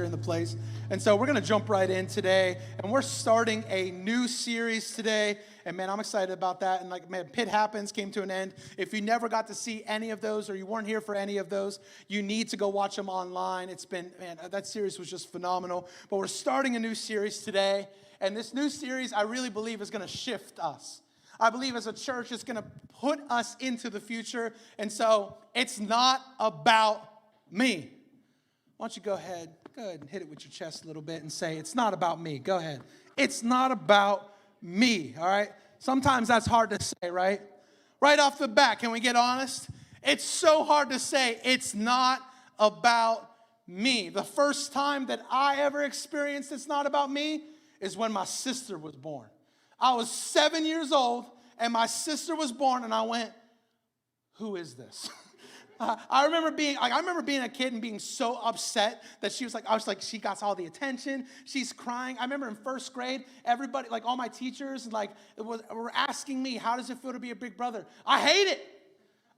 in the place. And so we're going to jump right in today. And we're starting a new series today. And man, I'm excited about that. And like, man, Pit Happens came to an end. If you never got to see any of those or you weren't here for any of those, you need to go watch them online. It's been, man, that series was just phenomenal. But we're starting a new series today. And this new series, I really believe, is going to shift us. I believe as a church, it's going to put us into the future. And so it's not about me. Why don't you go ahead and hit it with your chest a little bit and say, it's not about me. Go ahead. It's not about me, all right? Sometimes that's hard to say, right? Right off the bat, can we get honest? It's so hard to say, it's not about me. The first time that I ever experienced it's not about me is when my sister was born. I was 7 years old, and my sister was born, and I went, who is this? I remember being a kid and being so upset that she got all the attention. She's crying. I remember in first grade, everybody, like all my teachers, were asking me, how does it feel to be a big brother? I hate it.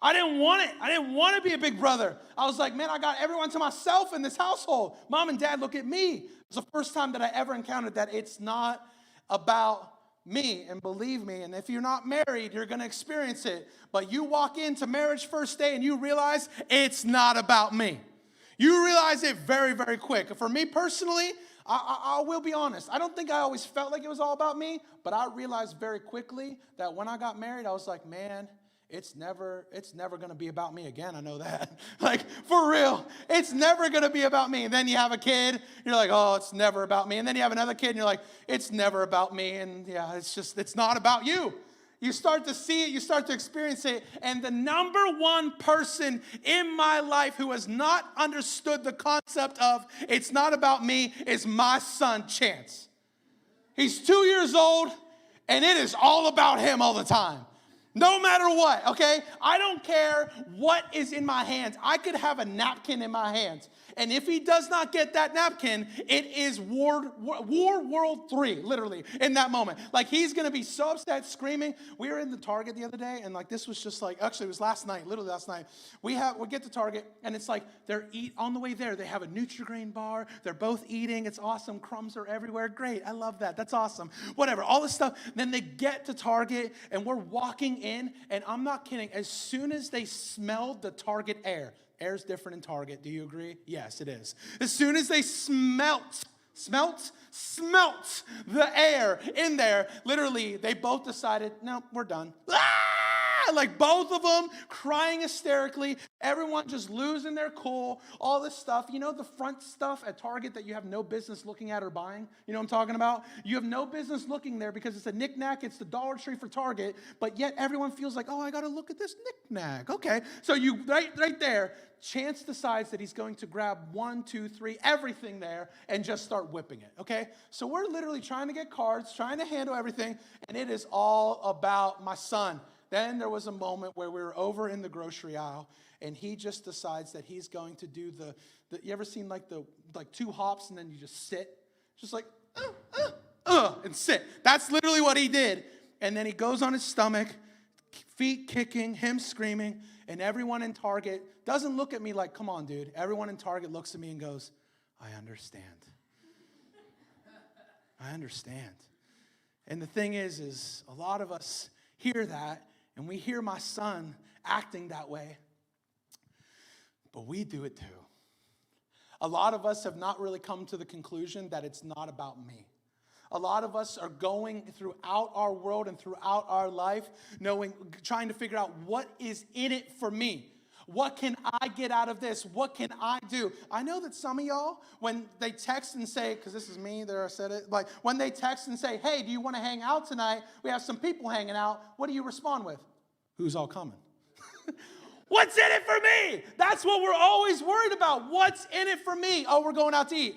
I didn't want it. I didn't want to be a big brother. I was like, man, I got everyone to myself in this household. Mom and Dad, look at me. It was the first time that I ever encountered that it's not about me. And believe me, and if you're not married, you're going to experience it. But you walk into marriage first day and you realize it's not about me. You realize it very, very quick. For me personally, I will be honest. I don't think I always felt like it was all about me, but I realized very quickly that when I got married, I was like, man, it's never going to be about me again. I know that. Like, for real, it's never going to be about me. And then you have a kid, you're like, oh, it's never about me. And then you have another kid, and you're like, it's never about me. And yeah, it's not about you. You start to see it, you start to experience it. And the number one person in my life who has not understood the concept of it's not about me is my son, Chance. He's 2 years old, and it is all about him all the time. No matter what, okay? I don't care what is in my hands. I could have a napkin in my hands. And if he does not get that napkin, it is War World 3, literally, in that moment. Like, he's going to be so upset, screaming. We were in the Target the other day, and like, this was just like, actually, it was literally last night. We get to Target, and it's like, on the way there, they have a Nutri-Grain bar. They're both eating. It's awesome. Crumbs are everywhere. Great. I love that. That's awesome. Whatever. All this stuff. Then they get to Target, and we're walking in, and I'm not kidding. As soon as they smelled the Target air's different in Target. Do you agree? Yes, it is. As soon as they smelt the air in there, literally, they both decided, no, we're done. Like both of them crying hysterically, everyone just losing their cool, all this stuff. You know the front stuff at Target that you have no business looking at or buying? You know what I'm talking about? You have no business looking there because it's a knick-knack, it's the Dollar Tree for Target, but yet everyone feels like, oh, I got to look at this knick-knack. Okay, so you, right there, Chance decides that he's going to grab 1, 2, 3, everything there, and just start whipping it, okay? So we're literally trying to get cards, trying to handle everything, and it is all about my son. Then there was a moment where we were over in the grocery aisle, and he just decides that he's going to do you ever seen like 2 hops and then you just sit? Just like, and sit. That's literally what he did. And then he goes on his stomach, feet kicking, him screaming, and everyone in Target doesn't look at me like, come on, dude. Everyone in Target looks at me and goes, I understand. I understand. And the thing is a lot of us hear that, and we hear my son acting that way, but we do it too. A lot of us have not really come to the conclusion that it's not about me. A lot of us are going throughout our world and throughout our life, trying to figure out what is in it for me. What can I get out of this? What can I do? I know that some of y'all, when they text and say, because this is me, there I said it, like when they text and say, hey, do you want to hang out tonight? We have some people hanging out. What do you respond with? Who's all coming? What's in it for me? That's what we're always worried about. What's in it for me? Oh, we're going out to eat.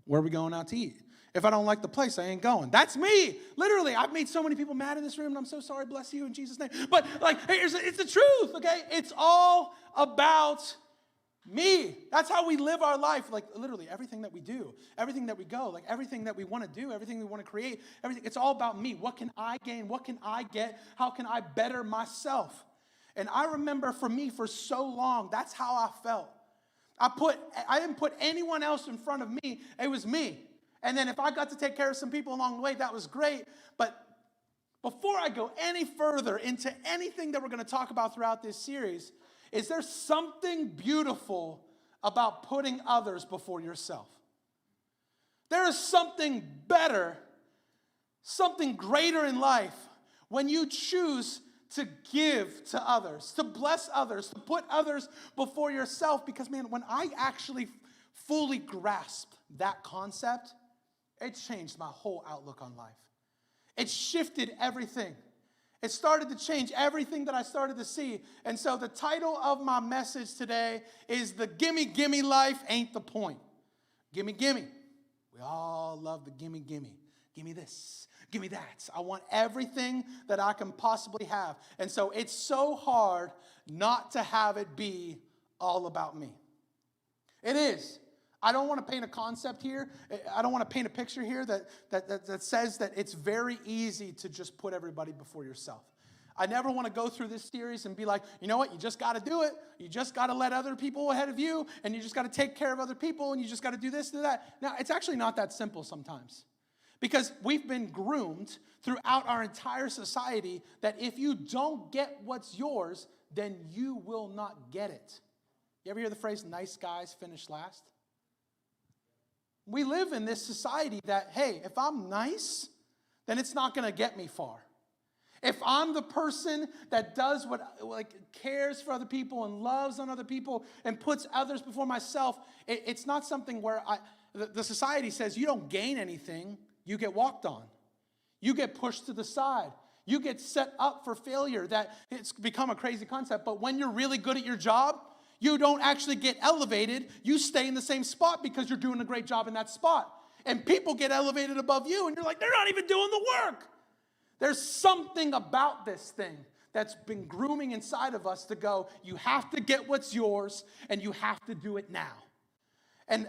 Where are we going out to eat? If I don't like the place, I ain't going. That's me. Literally, I've made so many people mad in this room, and I'm so sorry. Bless you in Jesus' name. But like, it's the truth, okay? It's all about me. That's how we live our life. Like literally, everything that we do, everything that we go, like everything that we want to do, everything we want to create, everything. It's all about me. What can I gain? What can I get? How can I better myself? And I remember for me, for so long, that's how I felt. I didn't put anyone else in front of me. It was me. And then if I got to take care of some people along the way, that was great. But before I go any further into anything that we're going to talk about throughout this series, is there something beautiful about putting others before yourself? There is something better, something greater in life when you choose to give to others, to bless others, to put others before yourself. Because, man, when I actually fully grasped that concept, it changed my whole outlook on life. It shifted everything. It started to change everything that I started to see. And so the title of my message today is The Gimme Gimme Life Ain't the Point. Gimme Gimme. We all love the gimme gimme. Gimme this, gimme that. I want everything that I can possibly have. And so it's so hard not to have it be all about me. It is. I don't want to paint a concept here. I don't want to paint a picture here that says that it's very easy to just put everybody before yourself. I never want to go through this series and be like, you know what, you just got to do it. You just got to let other people ahead of you, and you just got to take care of other people, and you just got to do this, do that. Now, it's actually not that simple sometimes. Because we've been groomed throughout our entire society that if you don't get what's yours, then you will not get it. You ever hear the phrase, nice guys finish last? We live in this society that, hey, if I'm nice, then it's not going to get me far. If I'm the person that does cares for other people and loves on other people and puts others before myself, it's not something where the society says you don't gain anything, you get walked on. You get pushed to the side. You get set up for failure. That it's become a crazy concept, but when you're really good at your job, you don't actually get elevated. You stay in the same spot because you're doing a great job in that spot. And people get elevated above you, and you're like, they're not even doing the work. There's something about this thing that's been grooming inside of us to go, you have to get what's yours, and you have to do it now. And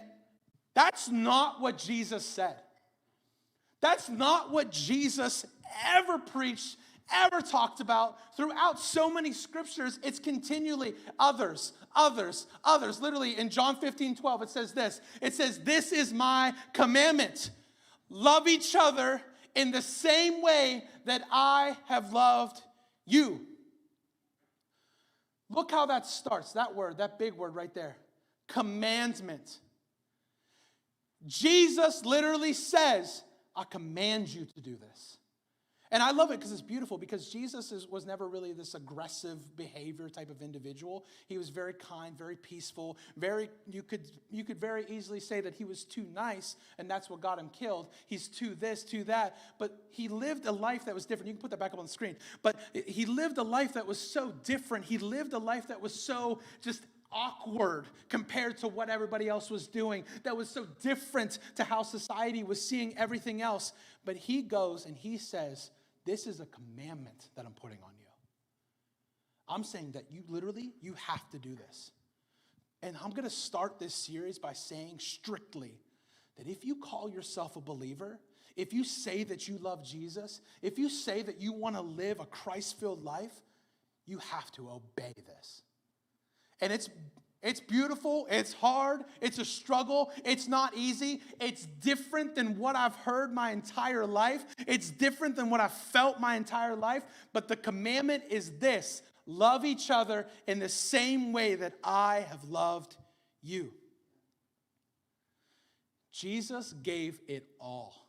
that's not what Jesus said. That's not what Jesus ever preached, ever talked about. Throughout so many scriptures, it's continually others, others, others. Literally in John 15:12, it says this. It says, this is my commandment. Love each other in the same way that I have loved you. Look how that starts, that word, that big word right there. Commandment. Jesus literally says, I command you to do this. And I love it because it's beautiful, because Jesus was never really this aggressive behavior type of individual. He was very kind, very peaceful, you could very easily say that he was too nice, and that's what got him killed. He's too this, too that. But he lived a life that was different. You can put that back up on the screen. But he lived a life that was so different. He lived a life that was so just awkward compared to what everybody else was doing, that was so different to how society was seeing everything else. But he goes and he says, this is a commandment that I'm putting on you. I'm saying that you have to do this. And I'm going to start this series by saying strictly that if you call yourself a believer, if you say that you love Jesus, if you say that you want to live a Christ-filled life, you have to obey this. And it's beautiful, it's hard, it's a struggle, it's not easy, it's different than what I've heard my entire life, it's different than what I've felt my entire life, but the commandment is this: love each other in the same way that I have loved you. Jesus gave it all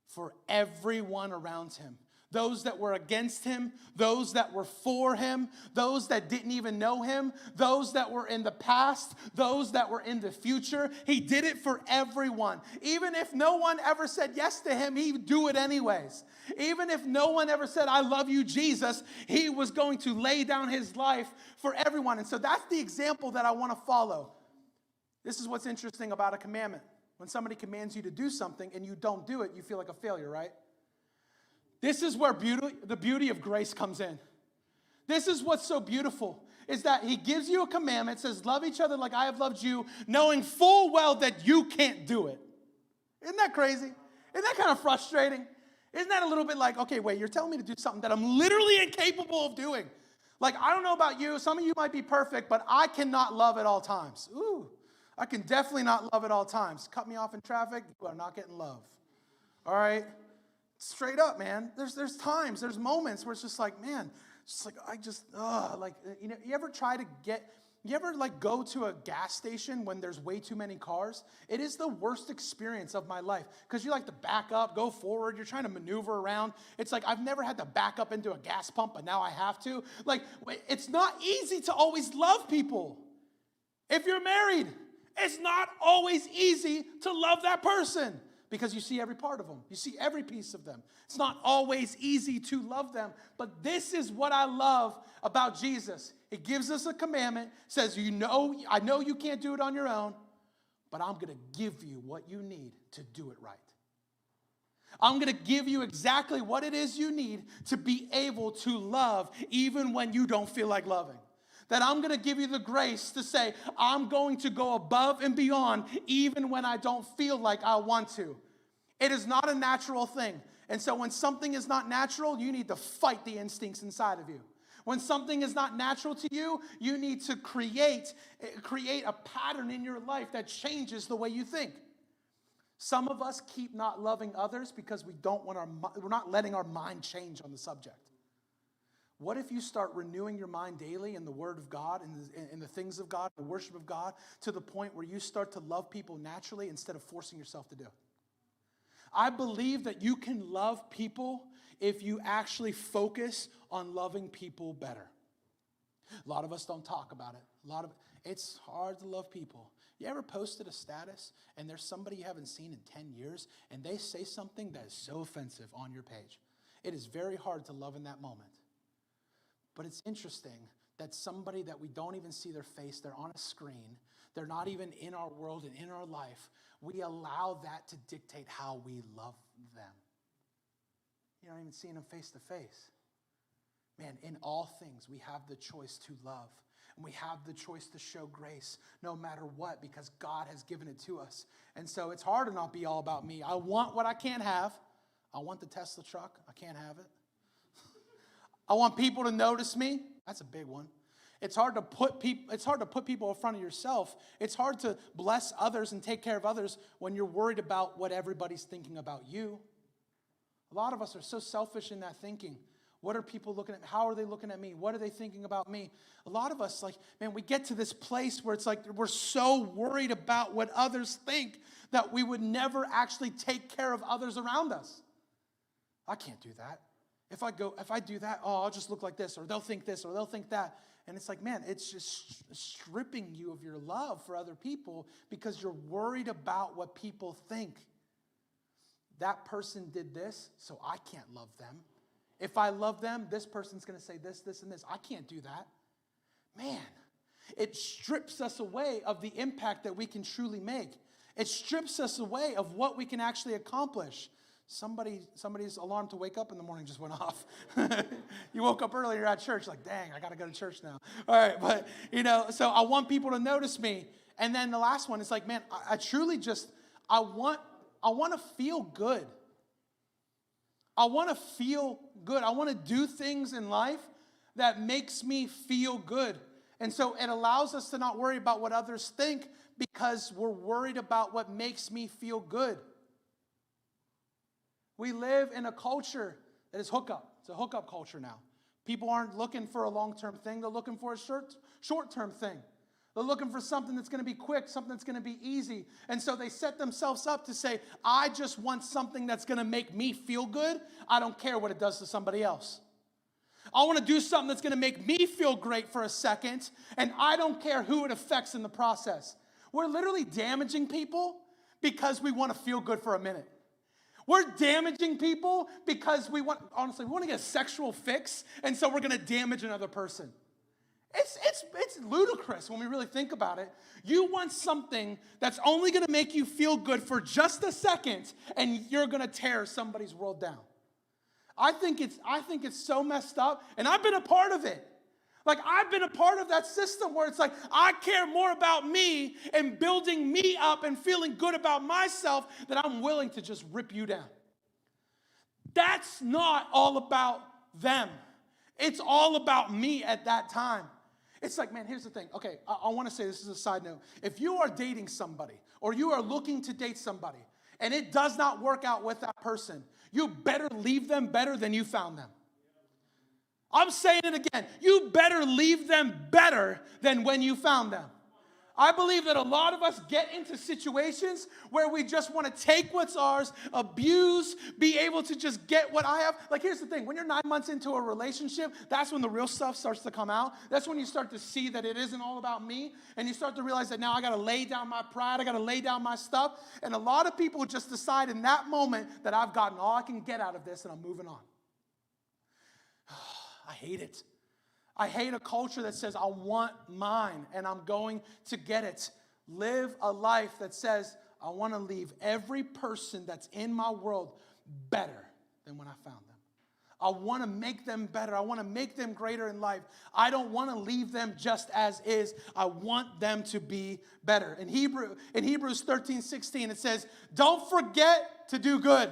for everyone around him. Those that were against him, those that were for him, those that didn't even know him, those that were in the past, those that were in the future. He did it for everyone. Even if no one ever said yes to him, he would do it anyways. Even if no one ever said, I love you, Jesus, he was going to lay down his life for everyone. And so that's the example that I want to follow. This is what's interesting about a commandment. When somebody commands you to do something and you don't do it, you feel like a failure, right? This is where the beauty of grace comes in. This is what's so beautiful, is that he gives you a commandment, says, love each other like I have loved you, knowing full well that you can't do it. Isn't that crazy? Isn't that kind of frustrating? Isn't that a little bit like, okay, wait, you're telling me to do something that I'm literally incapable of doing? Like, I don't know about you. Some of you might be perfect, but I cannot love at all times. Ooh, I can definitely not love at all times. Cut me off in traffic, you are not getting love. All right? Straight up, man. There's times, there's moments where it's just like, man, it's like, you ever like go to a gas station when there's way too many cars? It is the worst experience of my life because you like to back up, go forward. You're trying to maneuver around. It's like I've never had to back up into a gas pump, but now I have to. Like, it's not easy to always love people. If you're married, it's not always easy to love that person because you see every part of them. You see every piece of them. It's not always easy to love them, but this is what I love about Jesus. It gives us a commandment, says, I know you can't do it on your own, but I'm going to give you what you need to do it right. I'm going to give you exactly what it is you need to be able to love even when you don't feel like loving. That I'm going to give you the grace to say, I'm going to go above and beyond even when I don't feel like I want to. It is not a natural thing. And so when something is not natural, you need to fight the instincts inside of you. When something is not natural to you, you need to create a pattern in your life that changes the way you think. Some of us keep not loving others because we're not letting our mind change on the subject. What if you start renewing your mind daily in the Word of God, in the things of God, the worship of God, to the point where you start to love people naturally instead of forcing yourself to do it? I believe that you can love people if you actually focus on loving people better. A lot of us don't talk about it. It's hard to love people. You ever posted a status and there's somebody you haven't seen in 10 years and they say something that is so offensive on your page? It is very hard to love in that moment. But it's interesting that somebody that we don't even see their face, they're on a screen, they're not even in our world and in our life, we allow that to dictate how we love them. You're not even seeing them face to face. Man, in all things, we have the choice to love. And we have the choice to show grace no matter what because God has given it to us. And so it's hard to not be all about me. I want what I can't have. I want the Tesla truck. I can't have it. I want people to notice me. That's a big one. It's hard to put people in front of yourself. It's hard to bless others and take care of others when you're worried about what everybody's thinking about you. A lot of us are so selfish in that thinking. What are people looking at? How are they looking at me? What are they thinking about me? A lot of us, we get to this place where it's like we're so worried about what others think that we would never actually take care of others around us. I can't do that. If I do that, I'll just look like this, or they'll think this, or they'll think that. And it's like, man, it's just stripping you of your love for other people because you're worried about what people think. That person did this, so I can't love them. If I love them, this person's going to say this, this, and this. I can't do that. Man, it strips us away of the impact that we can truly make. It strips us away of what we can actually accomplish. Somebody's alarm to wake up in the morning just went off. You woke up early, you're at church, like, dang, I got to go to church now. All right, but, so I want people to notice me. And then the last one is like, man, I truly just, I want to feel good. I want to feel good. I want to do things in life that makes me feel good. And so it allows us to not worry about what others think because we're worried about what makes me feel good. We live in a culture that is hookup. It's a hookup culture now. People aren't looking for a long-term thing. They're looking for a short-term thing. They're looking for something that's going to be quick, something that's going to be easy. And so they set themselves up to say, I just want something that's going to make me feel good. I don't care what it does to somebody else. I want to do something that's going to make me feel great for a second, and I don't care who it affects in the process. We're literally damaging people because we want to feel good for a minute. We're damaging people because we want to get a sexual fix, and so we're going to damage another person. It's ludicrous when we really think about it. You want something that's only going to make you feel good for just a second, and you're going to tear somebody's world down. I think it's so messed up, and I've been a part of it. I've been a part of that system where it's like, I care more about me and building me up and feeling good about myself than I'm willing to just rip you down. That's not all about them. It's all about me at that time. It's like, man, here's the thing. Okay, I want to say this is a side note. If you are dating somebody or you are looking to date somebody and it does not work out with that person, you better leave them better than you found them. I'm saying it again. You better leave them better than when you found them. I believe that a lot of us get into situations where we just want to take what's ours, abuse, be able to just get what I have. Like, here's the thing. When you're 9 months into a relationship, that's when the real stuff starts to come out. That's when you start to see that it isn't all about me. And you start to realize that now I got to lay down my pride. I got to lay down my stuff. And a lot of people just decide in that moment that I've gotten all I can get out of this and I'm moving on. I hate it. I hate a culture that says, I want mine and I'm going to get it. Live a life that says, I want to leave every person that's in my world better than when I found them. I want to make them better. I want to make them greater in life. I don't want to leave them just as is. I want them to be better. In Hebrews 13:16, it says, don't forget to do good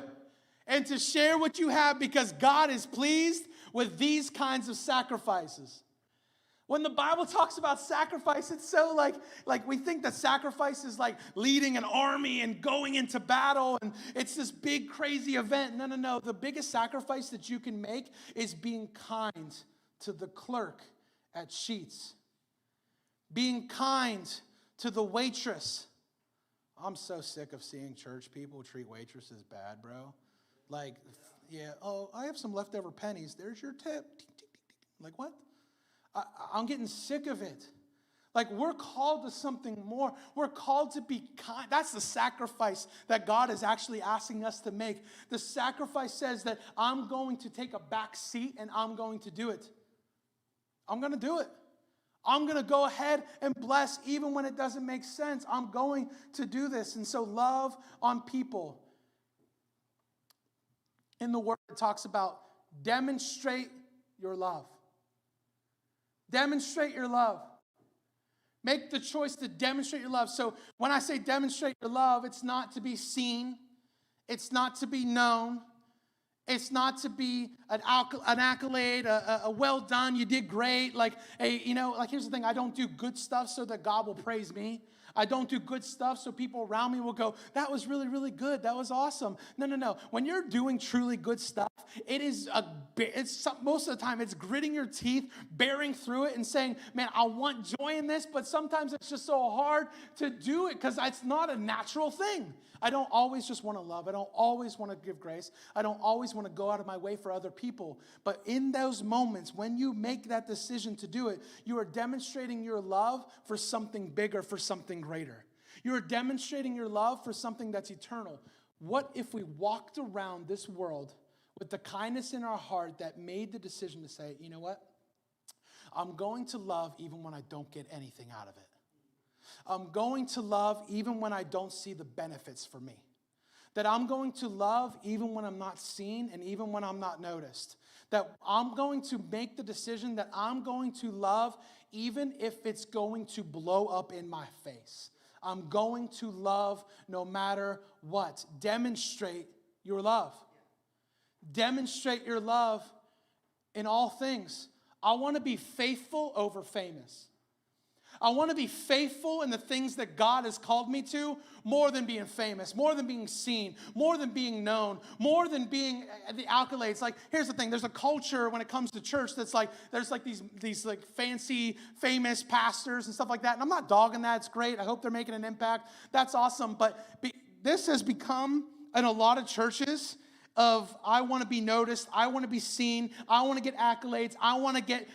and to share what you have because God is pleased with these kinds of sacrifices. When the Bible talks about sacrifice, it's so like we think that sacrifice is like leading an army and going into battle and it's this big crazy event. No. The biggest sacrifice that you can make is being kind to the clerk at Sheetz. Being kind to the waitress. I'm so sick of seeing church people treat waitresses bad, bro. Like, yeah, oh, I have some leftover pennies. There's your tip. Like, what? I'm getting sick of it. Like, we're called to something more. We're called to be kind. That's the sacrifice that God is actually asking us to make. The sacrifice says that I'm going to take a back seat and I'm going to do it. I'm going to do it. I'm going to go ahead and bless even when it doesn't make sense. I'm going to do this. And so love on people. In the Word, it talks about demonstrate your love. Demonstrate your love. Make the choice to demonstrate your love. So when I say demonstrate your love, it's not to be seen. It's not to be known. It's not to be an accolade, a well done, you did great. Like here's the thing, I don't do good stuff so that God will praise me. I don't do good stuff so people around me will go, that was really, really good. That was awesome. No. When you're doing truly good stuff, most of the time it's gritting your teeth, bearing through it and saying, man, I want joy in this, but sometimes it's just so hard to do it because it's not a natural thing. I don't always just want to love. I don't always want to give grace. I don't always want to go out of my way for other people. But in those moments, when you make that decision to do it, you are demonstrating your love for something bigger, for something greater. You are demonstrating your love for something that's eternal. What if we walked around this world with the kindness in our heart that made the decision to say, you know what? I'm going to love even when I don't get anything out of it. I'm going to love even when I don't see the benefits for me. That I'm going to love even when I'm not seen and even when I'm not noticed. That I'm going to make the decision that I'm going to love even if it's going to blow up in my face. I'm going to love no matter what. Demonstrate your love. Demonstrate your love in all things. I want to be faithful over famous. I want to be faithful in the things that God has called me to more than being famous, more than being seen, more than being known, more than being the accolades. Like, here's the thing. There's a culture when it comes to church that's like, there's like these like fancy, famous pastors and stuff like that. And I'm not dogging that. It's great. I hope they're making an impact. That's awesome. But this has become in a lot of churches of I want to be noticed, I want to be seen, I want to get accolades, I want to get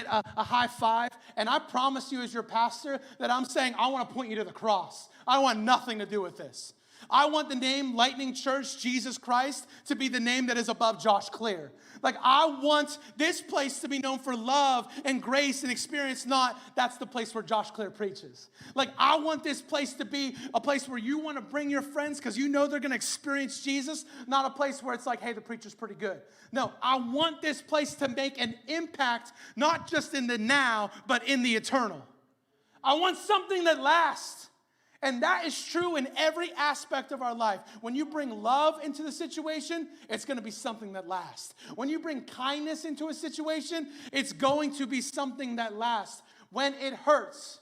a high five. And I promise you as your pastor that I'm saying I want to point you to the cross. I want nothing to do with this. I want the name Lightning Church Jesus Christ to be the name that is above Josh Clear. Like, I want this place to be known for love and grace and experience, not that's the place where Josh Clear preaches. Like, I want this place to be a place where you want to bring your friends because you know they're going to experience Jesus, not a place where it's like, hey, the preacher's pretty good. No, I want this place to make an impact, not just in the now, but in the eternal. I want something that lasts. And that is true in every aspect of our life. When you bring love into the situation, it's going to be something that lasts. When you bring kindness into a situation, it's going to be something that lasts. When it hurts,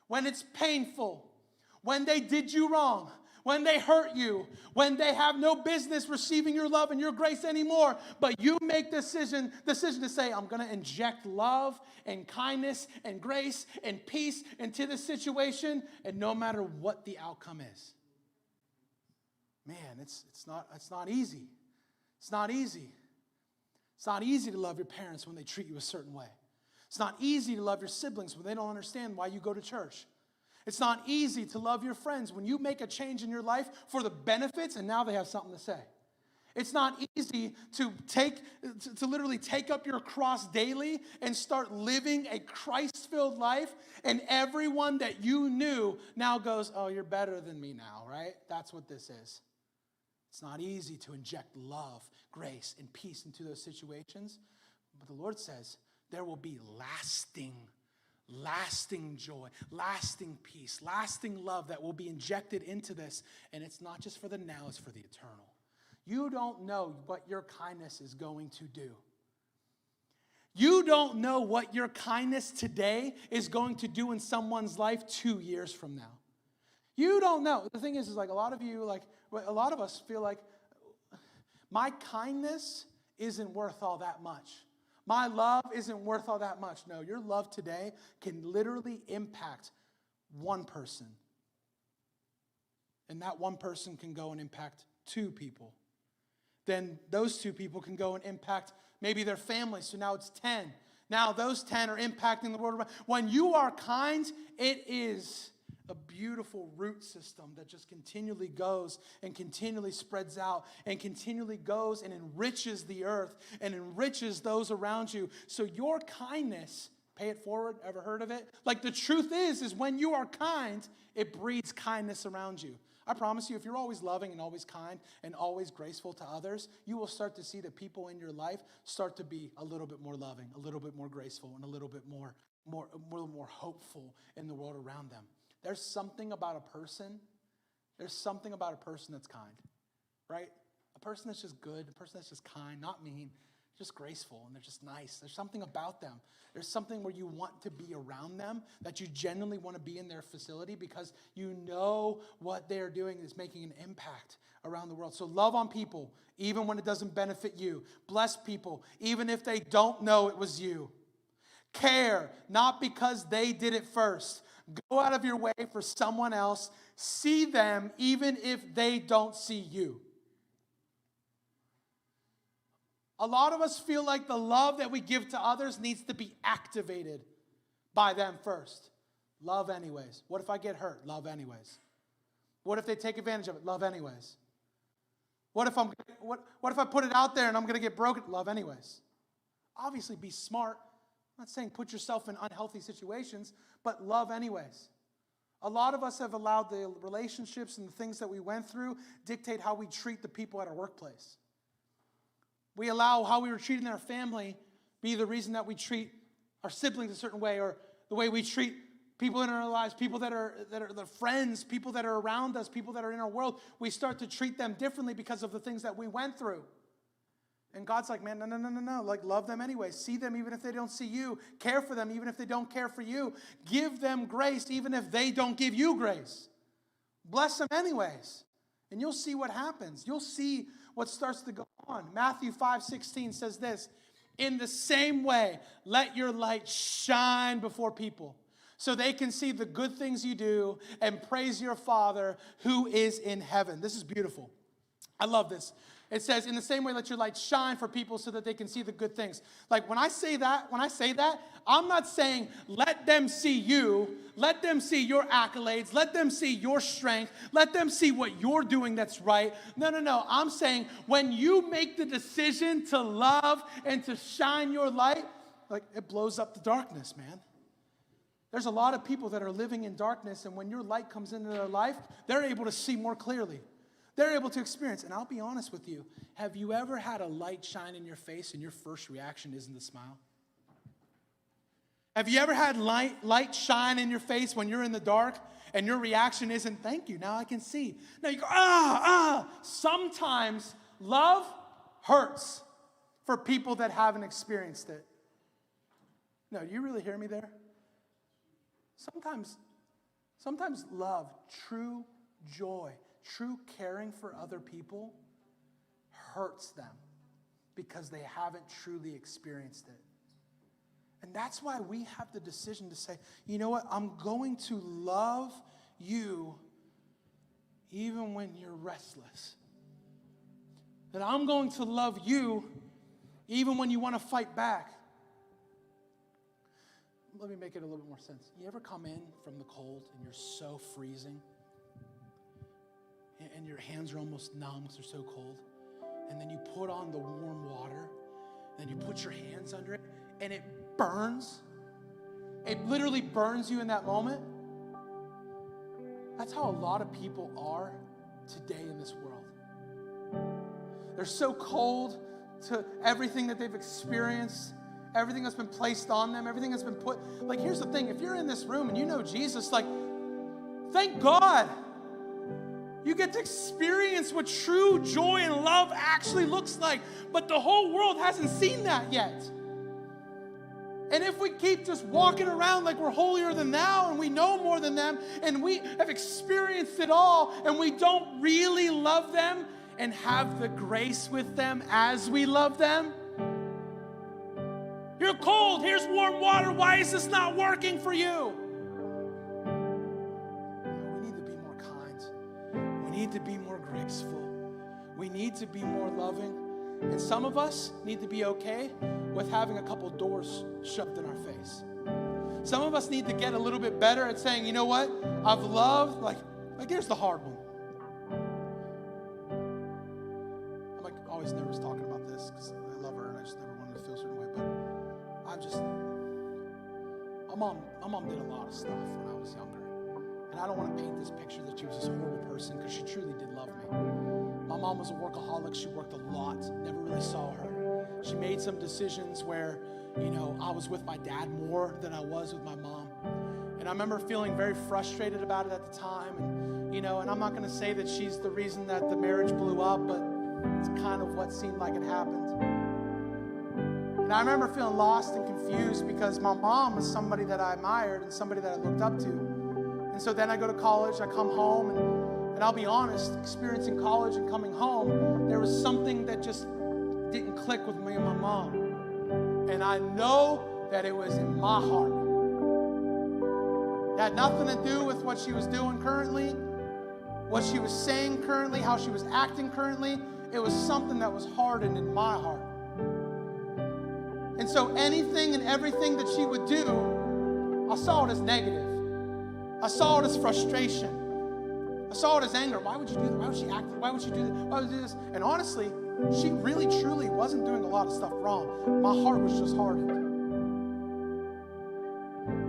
when it's painful, when they did you wrong, when they hurt you, when they have no business receiving your love and your grace anymore, but you make decision to say, I'm going to inject love and kindness and grace and peace into the situation, and no matter what the outcome is. Man, it's not easy. It's not easy. It's not easy to love your parents when they treat you a certain way. It's not easy to love your siblings when they don't understand why you go to church. It's not easy to love your friends when you make a change in your life for the benefits and now they have something to say. It's not easy to literally take up your cross daily and start living a Christ-filled life, and everyone that you knew now goes, oh, you're better than me now, right? That's what this is. It's not easy to inject love, grace, and peace into those situations, but the Lord says there will be lasting joy, lasting peace, lasting love that will be injected into this. And it's not just for the now, it's for the eternal. You don't know what your kindness is going to do. You don't know what your kindness today is going to do in someone's life 2 years from now. You don't know. The thing is like a lot of us feel like my kindness isn't worth all that much. My love isn't worth all that much. No, your love today can literally impact one person. And that one person can go and impact 2 people. Then those 2 people can go and impact maybe their family. So now it's 10. Now those 10 are impacting the world around. When you are kind, it is a beautiful root system that just continually goes and continually spreads out and continually goes and enriches the earth and enriches those around you. So your kindness, pay it forward, ever heard of it? Like the truth is when you are kind, it breeds kindness around you. I promise you, if you're always loving and always kind and always graceful to others, you will start to see the people in your life start to be a little bit more loving, a little bit more graceful, and a little bit more hopeful in the world around them. There's something about a person that's kind, right? A person that's just good, a person that's just kind, not mean, just graceful, and they're just nice. There's something about them. There's something where you want to be around them, that you genuinely want to be in their facility because you know what they're doing is making an impact around the world. So love on people, even when it doesn't benefit you. Bless people, even if they don't know it was you. Care, not because they did it first. Go out of your way for someone else. See them even if they don't see you. A lot of us feel like the love that we give to others needs to be activated by them first. Love anyways. What if I get hurt? Love anyways. What if they take advantage of it? Love anyways. What if I put it out there and I'm going to get broken? Love anyways. Obviously be smart. I'm not saying put yourself in unhealthy situations, but love anyways. A lot of us have allowed the relationships and the things that we went through dictate how we treat the people at our workplace. We allow how we were treated in our family be the reason that we treat our siblings a certain way, or the way we treat people in our lives, people that are the friends, people that are around us, people that are in our world. We start to treat them differently because of the things that we went through. And God's like, man, no. Like, love them anyway. See them even if they don't see you. Care for them even if they don't care for you. Give them grace even if they don't give you grace. Bless them anyways. And you'll see what happens. You'll see what starts to go on. Matthew 5:16 says this: in the same way, let your light shine before people, so they can see the good things you do and praise your Father who is in heaven. This is beautiful. I love this. It says, in the same way, let your light shine for people so that they can see the good things. Like when I say that, I'm not saying let them see you, let them see your accolades, let them see your strength, let them see what you're doing that's right. No. I'm saying when you make the decision to love and to shine your light, like it blows up the darkness, man. There's a lot of people that are living in darkness, and when your light comes into their life, they're able to see more clearly. They're able to experience. And I'll be honest with you. Have you ever had a light shine in your face and your first reaction isn't to smile? Have you ever had light shine in your face when you're in the dark and your reaction isn't, thank you, now I can see. No, you go, Sometimes love hurts for people that haven't experienced it. No, do you really hear me there? Sometimes love, true joy, true caring for other people hurts them because they haven't truly experienced it. And that's why we have the decision to say, you know what, I'm going to love you even when you're restless. That I'm going to love you even when you want to fight back. Let me make it a little bit more sense. You ever come in from the cold and you're so freezing? And your hands are almost numb because they're so cold. And then you put on the warm water. And you put your hands under it. And it burns. It literally burns you in that moment. That's how a lot of people are today in this world. They're so cold to everything that they've experienced, everything that's been placed on them, everything that's been put. Like, here's the thing. If you're in this room and you know Jesus, like, thank God. You get to experience what true joy and love actually looks like. But the whole world hasn't seen that yet. And if we keep just walking around like we're holier than thou and we know more than them and we have experienced it all and we don't really love them and have the grace with them as we love them. You're cold, here's warm water, why is this not working for you? We need to be more kind. We need to be more graceful. We need to be more loving. And some of us need to be okay with having a couple doors shoved in our face. Some of us need to get a little bit better at saying, you know what? I've loved, like here's the hard one. I'm like always nervous talking about this because I love her and I just never wanted to feel a certain way. But my mom did a lot of stuff when I was younger. And I don't want to paint this picture that she was this horrible person because she truly did love me. My mom was a workaholic. She worked a lot. Never really saw her. She made some decisions where, I was with my dad more than I was with my mom. And I remember feeling very frustrated about it at the time. And I'm not going to say that she's the reason that the marriage blew up, but it's kind of what seemed like it happened. And I remember feeling lost and confused because my mom was somebody that I admired and somebody that I looked up to. And so then I go to college, I come home, and I'll be honest, experiencing college and coming home, there was something that just didn't click with me and my mom. And I know that it was in my heart. It had nothing to do with what she was doing currently, what she was saying currently, how she was acting currently. It was something that was hardened in my heart. And so anything and everything that she would do, I saw it as negative. I saw it as frustration. I saw it as anger. Why would you do that? Why would she act? Why would she do that? Why would she do this? And honestly, she really, truly wasn't doing a lot of stuff wrong. My heart was just hardened.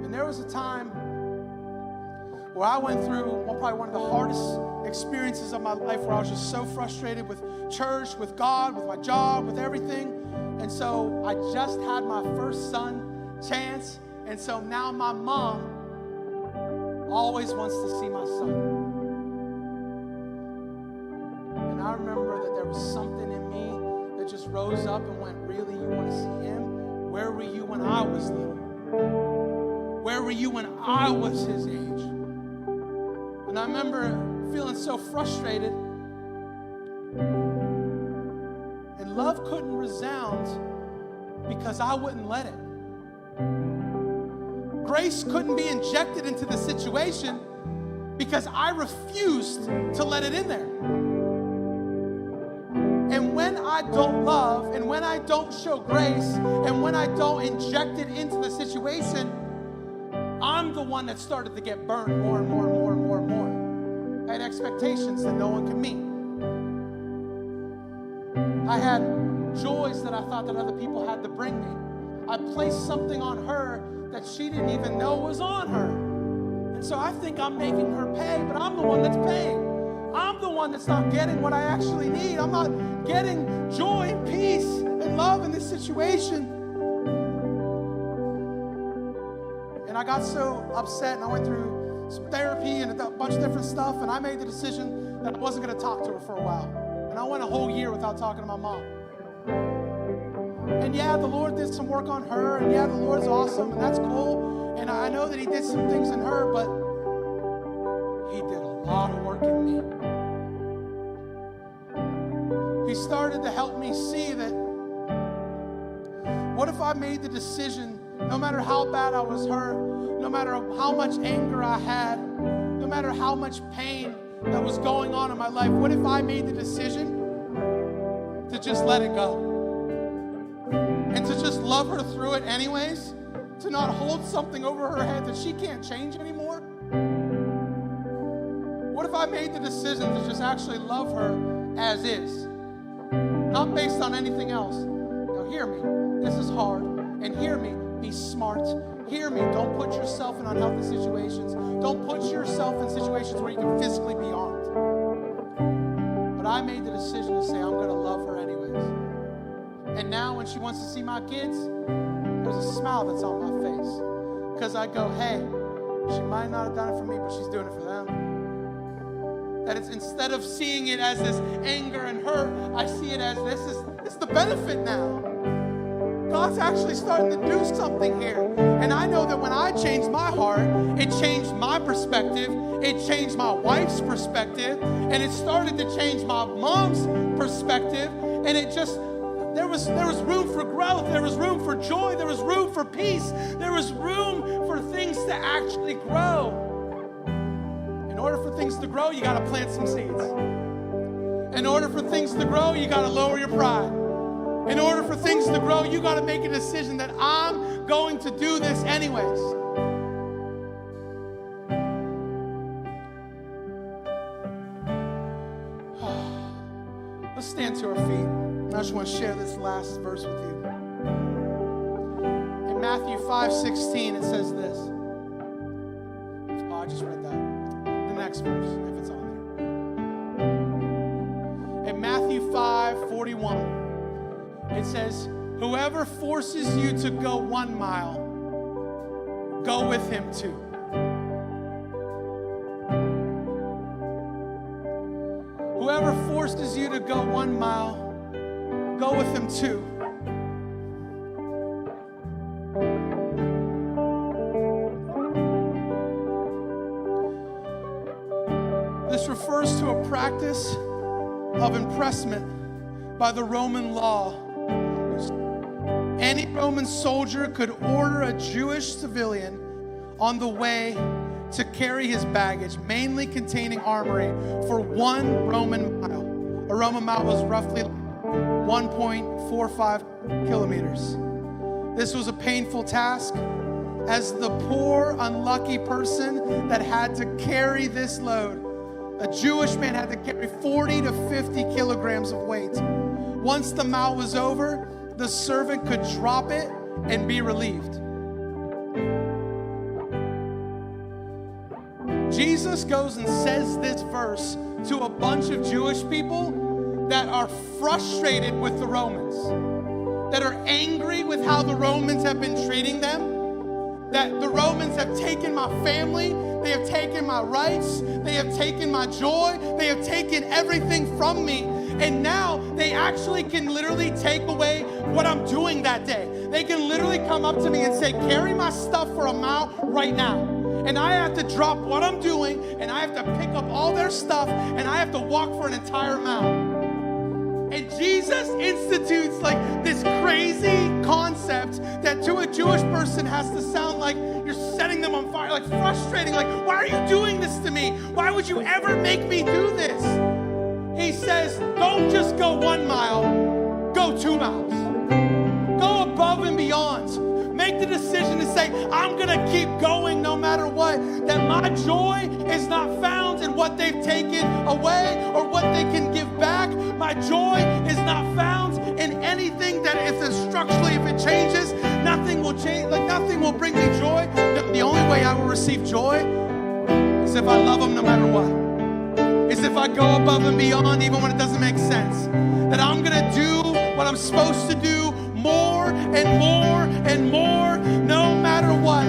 And there was a time where I went through probably one of the hardest experiences of my life where I was just so frustrated with church, with God, with my job, with everything. And so I just had my first son, Chance. And so now my mom always wants to see my son. And I remember that there was something in me that just rose up and went, really, you want to see him? Where were you when I was little? Where were you when I was his age? And I remember feeling so frustrated. And love couldn't resound because I wouldn't let it. Grace couldn't be injected into the situation because I refused to let it in there. And when I don't love, and when I don't show grace, and when I don't inject it into the situation, I'm the one that started to get burned more and more and more and more and more. I had expectations that no one could meet. I had joys that I thought that other people had to bring me. I placed something on her that she didn't even know was on her. And so I think I'm making her pay, but I'm the one that's paying. I'm the one that's not getting what I actually need. I'm not getting joy and peace and love in this situation. I got so upset, and I went through some therapy and a bunch of different stuff, and I made the decision that I wasn't going to talk to her for a while. And I went a whole year without talking to my mom. And yeah, the Lord did some work on her, and yeah, the Lord's awesome, and that's cool. And I know that he did some things in her, but he did a lot of work in me. He started to help me see that what if I made the decision, no matter how bad I was hurt, no matter how much anger I had, no matter how much pain that was going on in my life, what if I made the decision to just let it go? And to just love her through it anyways? To not hold something over her head that she can't change anymore? What if I made the decision to just actually love her as is? Not based on anything else. Now hear me, this is hard. And hear me, be smart. Hear me, don't put yourself in unhealthy situations. Don't put yourself in situations where you can physically be harmed. But I made the decision to say I'm going to love her anyways. And now when she wants to see my kids, there's a smile that's on my face. Because I go, hey, she might not have done it for me, but she's doing it for them. That it's instead of seeing it as this anger and hurt, I see it as this is the benefit now. God's actually starting to do something here. And I know that when I changed my heart, it changed my perspective, it changed my wife's perspective, and it started to change my mom's perspective, and it just, there was room for growth, there was room for joy, there was room for peace, there was room for things to actually grow. In order for things to grow, you got to plant some seeds. In order for things to grow, you got to lower your pride. In order for things to grow, you got to make a decision that I'm going to do this anyways. Let's stand to our feet. I just want to share this last verse with you. In Matthew 5:16, it says this. Oh, I just read that. The next verse, if it's on there. In Matthew 5:41. It says, whoever forces you to go 1 mile, go with him 2. Whoever forces you to go 1 mile, go with him 2. This refers to a practice of impressment by the Roman law. Any Roman soldier could order a Jewish civilian on the way to carry his baggage, mainly containing armory, for 1 Roman mile. A Roman mile was roughly 1.45 kilometers. This was a painful task, as the poor, unlucky person that had to carry this load, a Jewish man had to carry 40 to 50 kilograms of weight. Once the mile was over, the servant could drop it and be relieved. Jesus goes and says this verse to a bunch of Jewish people that are frustrated with the Romans, that are angry with how the Romans have been treating them, that the Romans have taken my family, they have taken my rights, they have taken my joy, they have taken everything from me. And now they actually can literally take away what I'm doing that day. They can literally come up to me and say, carry my stuff for a mile right now. And I have to drop what I'm doing, and I have to pick up all their stuff, and I have to walk for an entire mile. And Jesus institutes like this crazy concept that to a Jewish person has to sound like you're setting them on fire, like frustrating, like, why are you doing this to me? Why would you ever make me do this? He says, don't just go 1 mile, go 2 miles. Go above and beyond. Make the decision to say, I'm going to keep going no matter what. That my joy is not found in what they've taken away or what they can give back. My joy is not found in anything that if structurally, if it changes, nothing will change, like nothing will bring me joy. The only way I will receive joy is if I love them no matter what. Is if I go above and beyond even when it doesn't make sense. That I'm going to do what I'm supposed to do more and more and more, no matter what.